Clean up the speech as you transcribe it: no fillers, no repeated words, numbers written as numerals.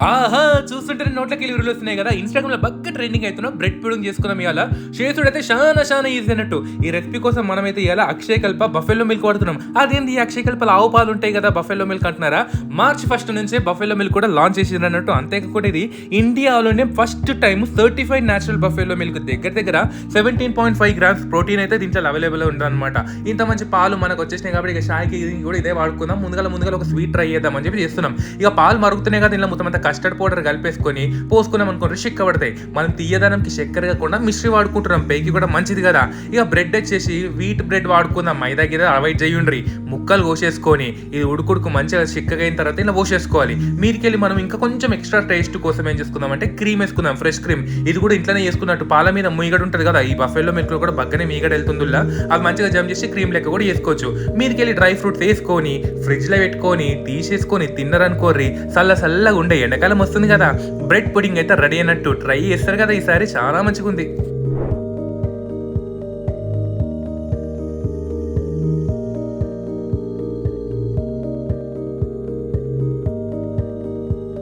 ఆహా! చూస్తుంటేనే నోట్లోకెళ్ళి ఉరులొస్తున్నాయి గదా! ఇన్‌స్టాగ్రామ్‌లో బాగా ట్రెండింగ్ అయితున్న బ్రెడ్ పుడింగ్ చేసుకుందాం ఇయాల. చేసుడైతే చానా ఈజీ అన్నట్టు. ఈ రెసిపీ కోసం మనమైతే ఇయాల అక్షయకల్ప బఫెలో మిల్క్ వాడుతున్నాం. అదేంది ఈ అక్షయకల్పలో ఆవు పాలు ఉంటాయి గదా! బఫెలో మిల్క్ అంటున్నారా? మార్చ్ 1 నుంచే బఫెలో మిల్క్ కూడా లాంచ్ చేసిండ్రన్నట్టు. అంతేకాకుండా ఇది ఇండియాలోనే first time certified natural buffalo milk దగ్గర 17.5 గ్రామ్స్ ప్రోటీన్ అయితే దీంట్లో అవైలబుల్ ఉందన్నమాట. ఇంత మంచి పాలు మనకు వచ్చేసినాయి కాబట్టి ఇక చాయ్‌కి కూడా ఇదే వాడుకుందాం. ముందుగాల ఒక స్వీట్ ట్రై చేద్దాం అని చెప్పి చేస్తున్నాం. ఇక పాలు మరుగుతున్నాయి కదా! దీనిలో మొత్తం అంతా కస్టర్డ్ పౌడర్ కలిపేసుకొని పోసుకున్నాం అనుకోండి చిక్కబడతాయి. మనం తీయదనంకి చక్కెర కాకుండా మిశ్రీ వాడుకుంటున్నాం. పైకి కూడా మంచిది కదా. ఇక బ్రెడ్ వచ్చేసి వీట్ బ్రెడ్ వాడుకుందాం. మైదా గిద అవాయిడ్ చేయండ్రి. ముక్కలు కోసేసుకొని ఇది ఉడుకుడుకు మంచిగా చిక్కగా అయిన తర్వాత ఇలా పోసేసుకోవాలి. మీరికెళ్ళి మనం ఇంకా కొంచెం ఎక్స్ట్రా టేస్ట్ కోసం ఏం చేసుకుందాం అంటే క్రీమ్ వేసుకుందాం. ఫ్రెష్ క్రీమ్ ఇది కూడా ఇంట్లోనే చేసుకున్నట్టు. పాల మీద మీగడ ఉంటుంది కదా, ఈ బఫెలో మిల్క్ లో కూడా బగ్గనే మీగడ వెళ్తుందిలా. అది మంచిగా జమ్ చేసి క్రీమ్ లెక్క కూడా చేసుకోవచ్చు. మీరికెళ్ళి డ్రై ఫ్రూట్స్ వేసుకొని ఫ్రిడ్జ్ లో పెట్టుకొని తీసేసుకొని తిన్నరనుకోర్రి చల్లగా ఉండే ఎండాకాలం వస్తుంది కదా. బ్రెడ్ పుడింగ్ అయితే రెడీ అయినట్టు. ట్రై చేస్తారు కదా ఈసారి, చాలా మంచిగా ఉంది.